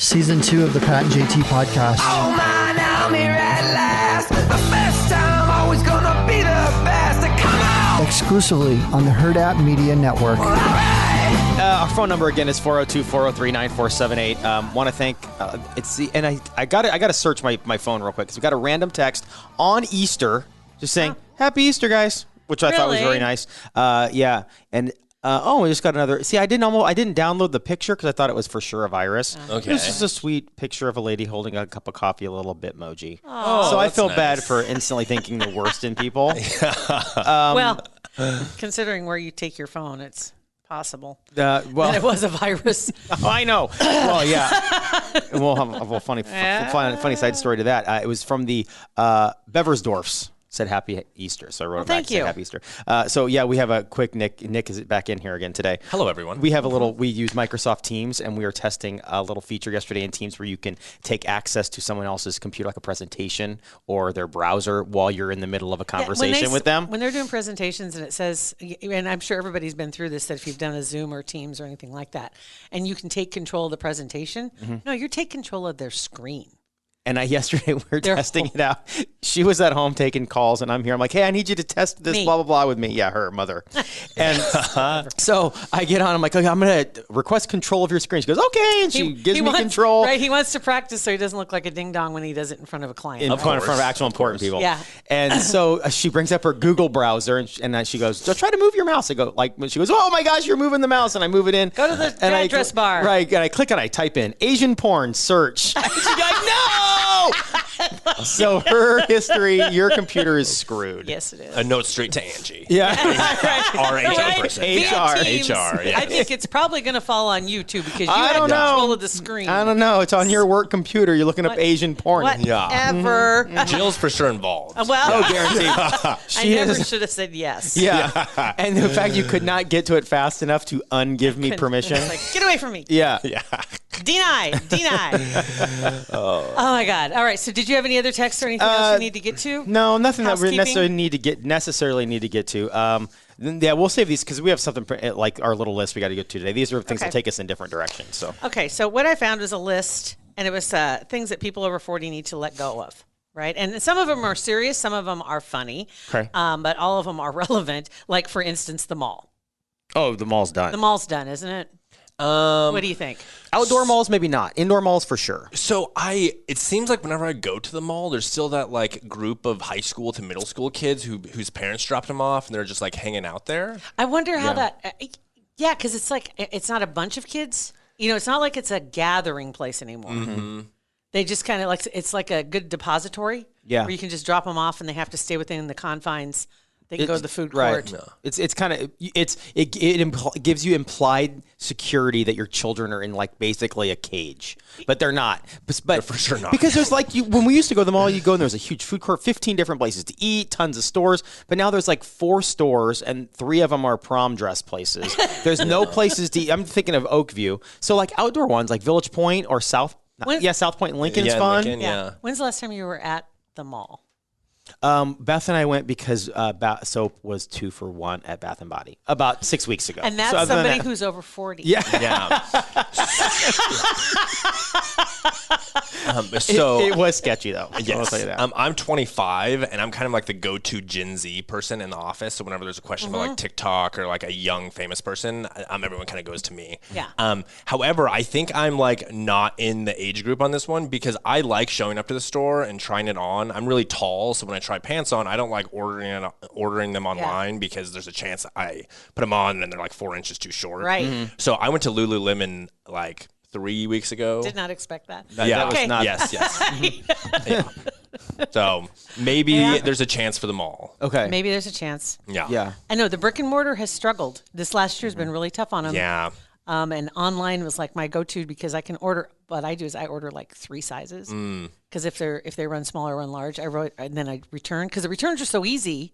Season 2 of the Pat and JT podcast. Oh man, I'm here at last. The best time, always gonna be the best. Come on! Exclusively on the Hurrdat Media Network. Our phone number again is 402-403-9478. Want to thank I got to search my phone real quick because we got a random text on Easter just saying Happy Easter, guys, which I thought was very nice. Yeah, and we just got another. See, I didn't download the picture because I thought it was for sure a virus. Okay, it's just a sweet picture of a lady holding a cup of coffee, a little Bitmoji. So I feel bad for instantly thinking the worst in people. Well, considering where you take your phone, it's possible that it was a virus. I know. Well, yeah. We'll have a funny side story to that. It was from the Beversdorfs. Said Happy Easter, so I wrote it back. Thank you. Happy Easter. So yeah, we have a quick Nick. Nick is back in here again today. Hello, everyone. We have we use Microsoft Teams, and we were testing a little feature yesterday in Teams where you can take access to someone else's computer, like a presentation or their browser, while you're in the middle of a conversation with them. When they're doing presentations, and it says, and I'm sure everybody's been through this, that if you've done a Zoom or Teams or anything like that, and you can take control of the presentation. No, you're taking control of their screen. And yesterday we were testing it out. She was at home taking calls, and I'm here. I'm like, hey, I need you to test this, blah, blah, blah, with me. Yeah, her mother. And so I get on. I'm like, okay, I'm going to request control of your screen. She goes, okay. And she gives me control. Right. He wants to practice so he doesn't look like a ding-dong when he does it in front of a client. In front of actual important people. Yeah. And so she brings up her Google browser, and then she goes, so try to move your mouse. I go, she goes, oh, my gosh, you're moving the mouse. And I move it in. Go to the address bar. Right. And I click and I type in Asian porn search. And she's like, no! So her history, your computer is screwed. Yes, it is. A note straight to Angie. Yeah. Our HR person. HR. Yeah. I think it's probably going to fall on you, too, because you have control of the screen. I don't know. It's on your work computer. You're looking up Asian porn. Whatever. Jill's for sure involved. Well, no guarantee. I never should have said yes. Yeah. And the fact you could not get to it fast enough to ungive me permission. Like, get away from me. Yeah. Deny. Oh, my God. All right. So did you have any other texts or anything else you need to get to? No, nothing that we necessarily need to get to. Yeah, we'll save these because we have something like our little list we got to get to today. These are things that take us in different directions. So so what I found was a list, and it was things that people over 40 need to let go of. Right. And some of them are serious. Some of them are funny. Okay. But all of them are relevant. Like, for instance, the mall. Oh, the mall's done. The mall's done, isn't it? What do you think? Outdoor malls, maybe not. Indoor malls, for sure. So it seems like whenever I go to the mall, there's still that like group of high school to middle school kids whose parents dropped them off and they're just like hanging out there. I wonder how that. Yeah, because it's like it's not a bunch of kids. It's not like it's a gathering place anymore. Mm-hmm. They just kind of like it's like a good depository. Yeah, where you can just drop them off and they have to stay within the confines. They can go to the food court. Right. No. It's kind of it gives you implied security that your children are in like basically a cage, but they're not. But they're for sure not. Because there's like when we used to go to the mall, you go and there's a huge food court, 15 different places to eat, tons of stores. But now there's like 4 stores and 3 of them are prom dress places. There's no places to eat. I'm thinking of Oakview. So like outdoor ones like Village Point or South Point and Lincoln's fun. Lincoln, yeah. When's the last time you were at the mall? Beth and I went because soap was 2 for 1 at Bath and Body about 6 weeks ago. And that's somebody who's over 40. Yeah. So it was sketchy though. Yes. I'll tell you that. I'm 25 and I'm kind of like the go-to Gen Z person in the office. So whenever there's a question about like TikTok or like a young famous person, everyone kind of goes to me. Yeah. However, I think I'm like not in the age group on this one because I like showing up to the store and trying it on. I'm really tall, so when I try pants on, I don't like ordering them online because there's a chance I put them on and they're like 4 inches too short. Right. Mm-hmm. So I went to Lululemon like 3 weeks ago. Did not expect that. That was not. Yes. Yeah. So maybe there's a chance for the mall. Okay. Maybe there's a chance. Yeah. I know the brick and mortar has struggled. This last year has been really tough on them. Yeah. And online was like my go-to because I can order. What I do is I order like 3 sizes because if they run small or run large, and then I return because the returns are so easy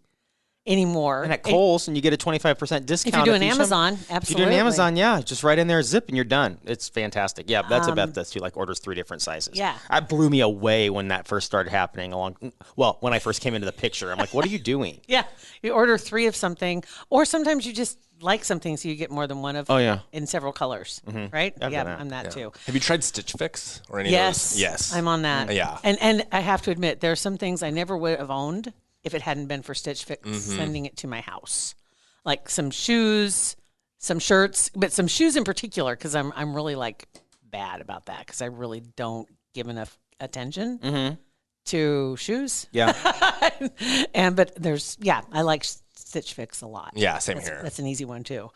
anymore. And at Kohl's, and you get a 25% discount. If you're doing Amazon, absolutely. If you're doing Amazon, just right in there, zip, and you're done. It's fantastic. Yeah, that's what Beth does too. Like orders 3 different sizes. Yeah, that blew me away when that first started happening. When I first came into the picture, I'm like, what are you doing? Yeah, you order 3 of something, or sometimes you just like something, so you get more than one of. Oh, yeah. In several colors, right? I've Yeah, done that. I'm that too. Have you tried Stitch Fix or any Yes. of those? Yes. I'm on that. Yeah. And I have to admit, there are some things I never would have owned if it hadn't been for Stitch Fix sending it to my house, like some shoes, some shirts, but some shoes in particular, because I'm really like bad about that because I really don't give enough attention to shoes. Yeah. But I like Stitch Fix a lot. Yeah, same here. That's an easy one too.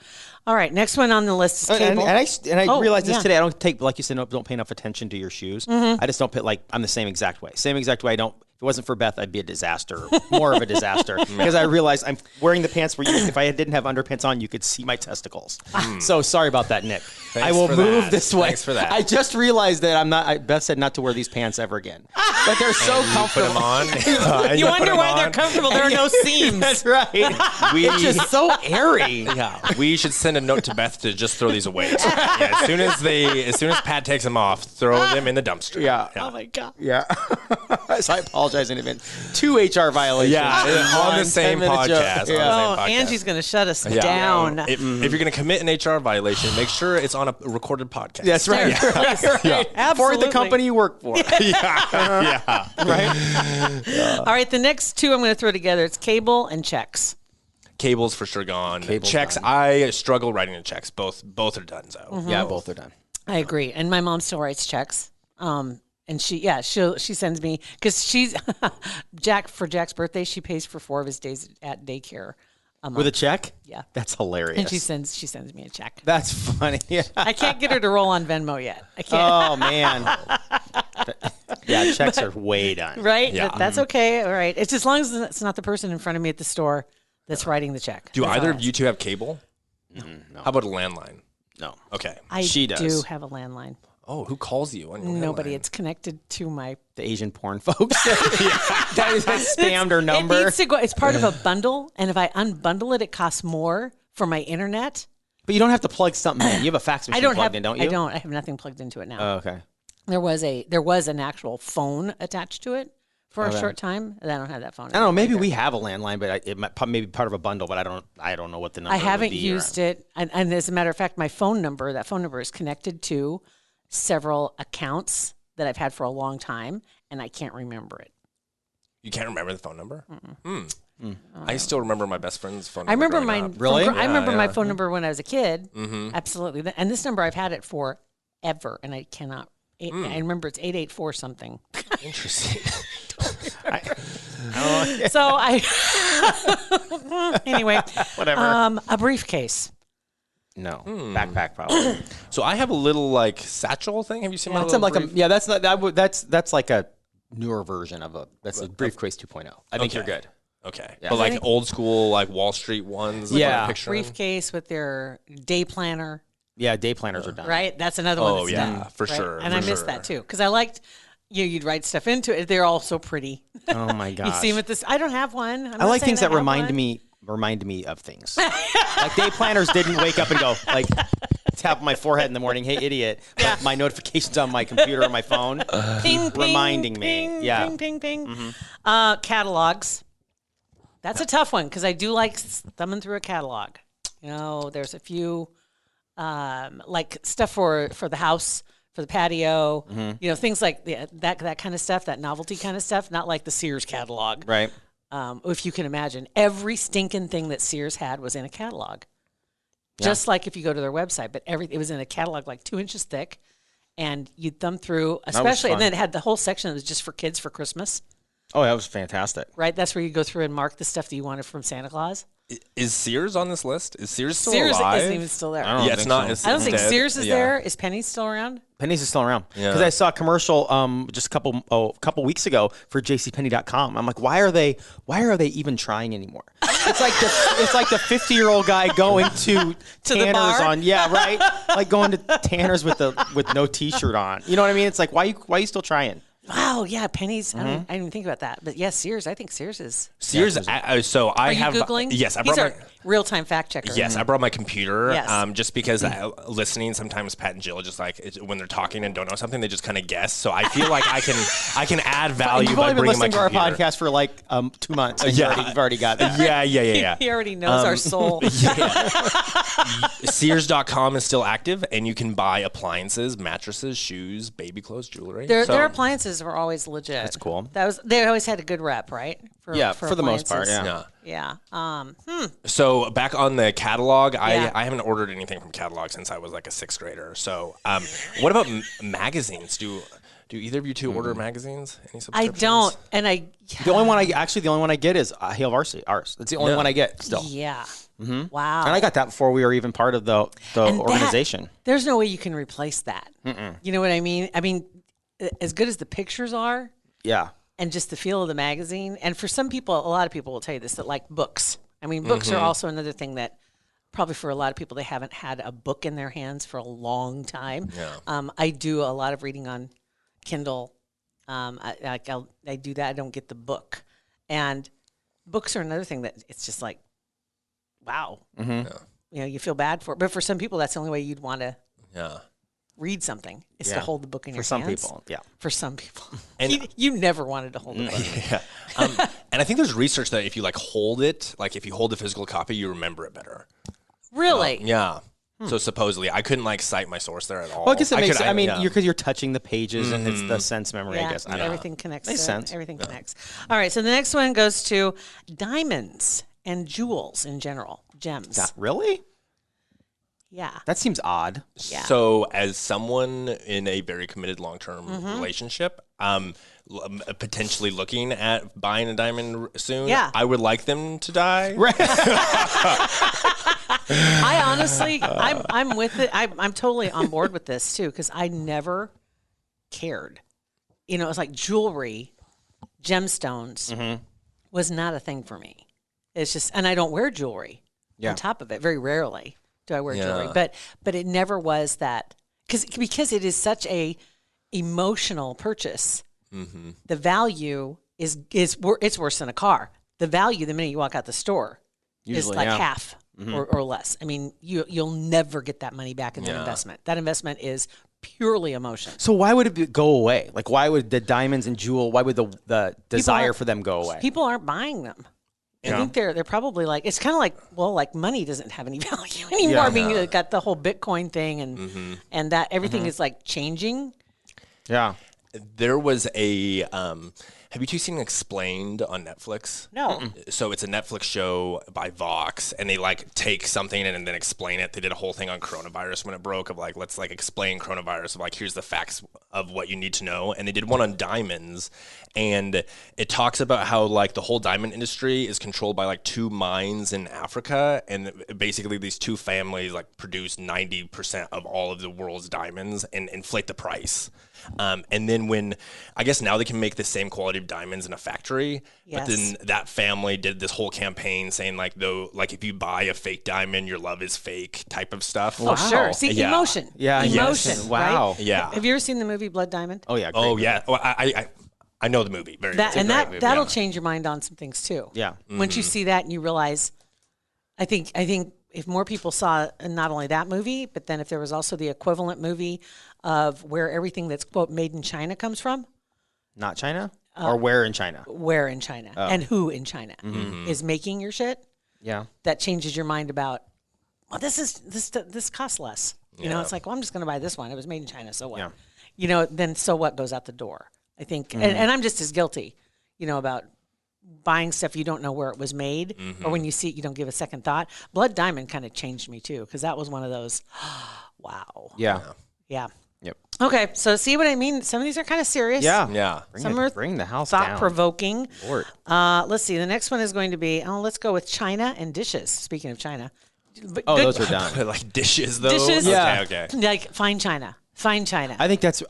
All right, next one on the list is And cable. I realized this yeah. today. I don't take, like you said, don't pay enough attention to your shoes. I just don't put I'm the same exact way. Same exact way. I don't. If it wasn't for Beth, I'd be a disaster, more of a disaster, because I realized I'm wearing the pants where if I didn't have underpants on, you could see my testicles. So sorry about that, Nick. I will for move that. this way. Thanks for that. I just realized that I'm not. Beth said not to wear these pants ever again, but they're so Put comfortable. them on. And you put wonder them why they're on. comfortable. There are no seams. That's right. It's just so airy. Yeah, we should send a note to Beth to just throw these away. Yeah, as soon as Pat takes them off, throw them in the dumpster. Yeah. Oh my god. Yeah. So I apologize in advance. 2 HR violations. Yeah, on the same 10-minute joke. podcast. Yeah. Oh, podcast. Angie's going to shut us Yeah. down. If you're going to commit an HR violation, make sure it's on a recorded podcast. That's right. Sure, please. For Absolutely. the company you work for. yeah. Right? All right, the next two I'm going to throw together. It's cable and checks. Cable's for sure gone. Cable's checks, done. I struggle writing the checks. Both are done. So Yeah, both are done. I agree. And my mom still writes checks. And she sends me, because she's for Jack's birthday, she pays for 4 of his days at daycare. With a check? Yeah. That's hilarious. And she sends me a check. That's funny. Yeah. I can't get her to roll on Venmo yet. I can't. Oh, man. Yeah, checks are way done. Right? Yeah. But that's okay. All right. It's as long as it's not the person in front of me at the store that's writing the check. do That's either all of you two have cable? No. How about a landline? No. Okay. I She do does. have a landline. Oh, who calls you on your Nobody. landline? It's connected to my. The Asian porn folks. that spammed her number. It needs to go. It's part of a bundle, and if I unbundle it, it costs more for my internet. But you don't have to plug something in. You have a fax machine plugged in, don't you? I don't. I have nothing plugged into it now. Oh, okay. There was an actual phone attached to it for a short time, and I don't have that phone. I don't know. Maybe we have a landline, but it might maybe part of a bundle. But I don't know what the number. I haven't would be used it, and as a matter of fact, that phone number is connected to several accounts that I've had for a long time, and I can't remember it. You can't remember the phone number? I still remember my best friend's phone number. I remember growing mine. up. Really? I remember my Yeah. phone number when I was a kid. Absolutely, and this number I've had it forever, and I cannot. I remember it's 884 something. Interesting. So anyway, Whatever. a briefcase. No. Backpack probably. So I have a little like satchel thing. Have you seen my That's little like brief- that's not that's like a newer version of that's a briefcase 2.0. I think you're good. Okay. Yeah. But like old school, like Wall Street ones. Like Yeah. what I'm picturing? Briefcase with their day planner. Yeah, day planners are done. Right, that's another one. Oh, That's yeah, done, for right? sure, And for I miss sure. that too because I liked you'd write stuff into it. They're all so pretty. Oh my gosh. You see them at this. I don't have one. I like things that remind me of things. Like day planners didn't wake up and go like tap my forehead in the morning, hey idiot. Yeah. But my notifications on my computer or my phone Ping, ping, reminding me. ping, Yeah. Ping, ping, ping. Catalogs. That's a tough one because I do like thumbing through a catalog. You know, there's a few like stuff for the house, for the patio. You know, things like that kind of stuff, that novelty kind of stuff. Not like the Sears catalog. Right. If you can imagine, every stinking thing that Sears had was in a catalog. Just like if you go to their website, but it was in a catalog like 2 inches thick, and you'd thumb through, especially, and fun. then it had the whole section that was just for kids for Christmas, Oh, that was fantastic. right? That's where you go through and mark the stuff that you wanted from Santa Claus. Is Sears on this list? Is Sears still Sears alive? isn't even still there. I don't Yeah, it's think not. so. It's I don't think dead. Sears is Yeah. there. Is Penny's still around? Penny's is still around Yeah. because I saw a commercial just a couple weeks ago for JCPenney.com. I'm like, why are they even trying anymore? It's like the 50-year-old guy going to the Tanner's bar? on like going to Tanner's with no t-shirt on. You know what I mean? It's like why are you still trying? Wow, yeah, pennies. I didn't even think about that. But yes, Sears. I think Sears is. Sears. So I Are you have. Googling? Yes, I He's brought our my. real-time fact checker. Yes, I brought my computer. Yes. Just because listening, sometimes Pat and Jill just when they're talking and don't know something, they just kind of guess. So I feel like I can add value You've by only been bringing my listening to our computer. podcast for like 2 months. And Yeah. you've already got that. Yeah. He already knows our soul. Sears.com is still active, and you can buy appliances, mattresses, shoes, baby clothes, jewelry. Their appliances were always legit. That's cool. They always had a good rep, right? For the most part, appliances. yeah. Yeah. So back on the catalog, Yeah. I haven't ordered anything from catalog since I was like a 6th grader. So what about magazines? Do either of you two order magazines? Any I subscriptions? don't, and The only one I get is Hail Varsity. Ours. That's the only one I get still. Yeah. Wow. And I got that before we were even part of the And organization. There's no way you can replace that. You know what I mean? I mean, as good as the pictures are, Yeah. and just the feel of the magazine. And for some people, a lot of people will tell you this, that like books. I mean, books are also another thing that probably for a lot of people, they haven't had a book in their hands for a long time. Yeah. I do a lot of reading on Kindle. I do that. I don't get the book. And books are another thing that it's just like, wow. You know, you feel bad for it. But for some people, that's the only way you'd want to read something is to Yeah. hold the book in your For some hands. people, yeah. For some people. And- you never wanted to hold the book. Yeah. And I think there's research that if you like hold it, like if you hold the physical copy, you remember it better. Really? Yeah. So supposedly, I couldn't like cite my source there at all. Well, I guess it makes. I mean, yeah. because you're touching the pages and it's the sense memory. Yeah, I guess. I don't know. everything connects. Makes to sense. It. Everything connects. All right, so the next one goes to diamonds and jewels in general, gems. Really? Yeah. That seems odd. Yeah. So, as someone in a very committed long-term relationship, potentially looking at buying a diamond soon, Yeah. I would like them to die. I honestly, I'm with it. I'm totally on board with this too because I never cared. You know, it's like jewelry, gemstones was not a thing for me. It's just, and I don't wear jewelry. Yeah. On top of it, very rarely do I wear Yeah. jewelry. But it never was that because it is such a emotional purchase. The value is it's worse than a car. The value the minute you walk out the store is Usually, like yeah. half or less. I mean, you'll never get that money back in that investment. That investment is purely emotion. So why would it go away? Like, why would the diamonds and jewel? Why would the desire aren't- for them go away? People aren't buying them. I think they're probably like it's kind of like like money doesn't have any value anymore. Yeah. I mean, you got the whole Bitcoin thing and that everything is like changing. Yeah. There was a. Have you two seen Explained on Netflix? No. So it's a Netflix show by Vox, and they like take something and then explain it. They did a whole thing on coronavirus when it broke of like, let's like explain coronavirus of like, here's the facts of what you need to know. And they did one on diamonds, and it talks about how like the whole diamond industry is controlled by like 2 mines in Africa, and basically these 2 families like produce 90% of all of the world's diamonds and inflate the price. And then when, I guess now they can make the same quality of diamonds in a factory, but then that family did this whole campaign saying like, like if you buy a fake diamond, your love is fake type of stuff. Oh, sure. See, Yeah. emotion. Yeah, Emotion. yes. Wow. Right? Yeah. Have you ever seen the movie Blood Diamond? Oh yeah. Oh great. yeah. Well, I know the movie very That well. and movie, that'll yeah. change your mind on some things too. Yeah. Once you see that and you realize, I think if more people saw not only that movie, but then if there was also the equivalent movie of where everything that's quote made in China comes from, Not China or where in China? where in China and who in China is making your shit, Yeah. that changes your mind about, well, this costs less. You know, it's like, well, I'm just going to buy this one. It was made in China, so what? Yeah. You know, then so what goes out the door. I think, and I'm just as guilty, you know, about buying stuff you don't know where it was made, or when you see it, you don't give a second thought. Blood Diamond kind of changed me too, because that was one of those, wow. Yeah. Yeah. Yep. Okay, so see what I mean? Some of these are kind of serious. Yeah. Yeah. Some are Bring the house down. thought-provoking. Lord. Let's see. The next one is going to be, let's go with China and dishes. Speaking of China. Oh, those are done. Like dishes though. Dishes? Yeah. Okay. Like, fine China. Fine China. I think that's.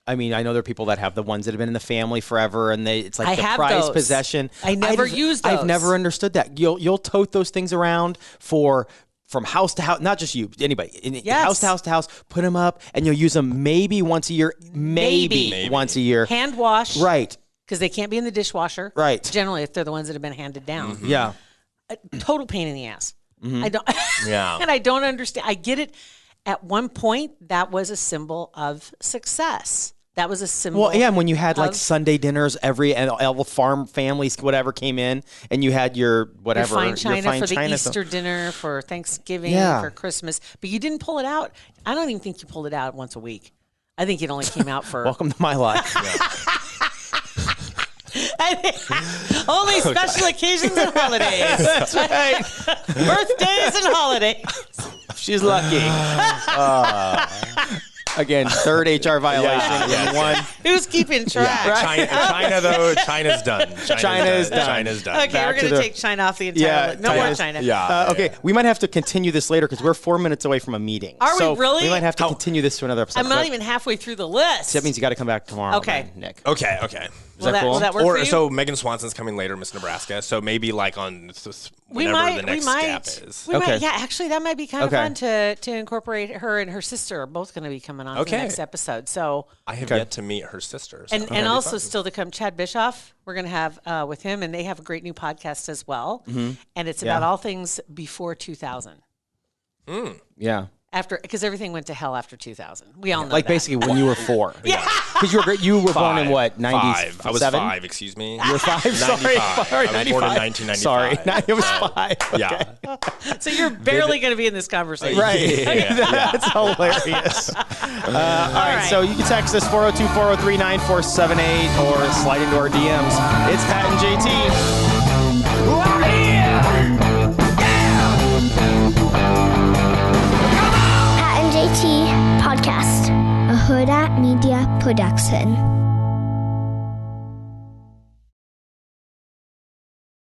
I mean, I know there are people that have the ones that have been in the family forever, and it's like I the have prized those. possession. I never use those. I've never understood that. You'll tote those things around for from house to house, not just you, anybody, Yes. house to house, put them up, and you'll use them maybe once a year, maybe once a year. Hand wash. Right. Because they can't be in the dishwasher. Right. Generally, if they're the ones that have been handed down. Yeah. A total pain in the ass. I don't. Yeah. And I don't understand. I get it. At one point, that was a symbol of success. That was a symbol. Well, yeah, and when you had like of Sunday dinners, and all the farm families, whatever came in, and you had your whatever, your fine china for the china Easter stuff. dinner, for Thanksgiving, Yeah. for Christmas, but you didn't pull it out. I don't even think you pulled it out once a week. I think it only came out for Welcome to my life. only special occasions and holidays. That's right. Birthdays and holidays. She's lucky. Again, third HR violation in one. Who's keeping track? China though, China's done. China's done. China's done. Okay, Back we're to going to the- take China off the entire list. No more China's- China. Yeah. Okay, we might have to continue this later because we're 4 minutes away from a meeting. Are we So really? We might have to continue this to another episode. I'm not even halfway through the list. That means you got to come back tomorrow. Okay. then, Nick. Okay. will that cool? will that work Or for you? so Megan Swanson's coming later, Miss Nebraska. So maybe like on we whenever might, the next we might, gap is. we Okay. might, yeah, actually, that might be kind of Okay. fun to incorporate her and her sister are both going to be coming on for the Okay. next episode. So, I have yet to meet her sisters. and also still to come, Chad Bischoff, we're going to have with him, and they have a great new podcast as well. And it's about all things before 2000. Yeah. After, because everything went to hell after 2000. We all know Like that. basically when you were 4. Yeah. Because you were born in what, 97? I was 5, excuse me. You were 5? Sorry. 95. Sorry, I was born in 1995. 1995. Sorry. It was 5. Yeah. So you're barely going to be in this conversation. Right. Yeah. That's hilarious. All right. So you can text us 402-403-9478 or slide into our DMs. It's Pat and JT. Right here. Pat and JT Podcast, a Hurrdat Media Production.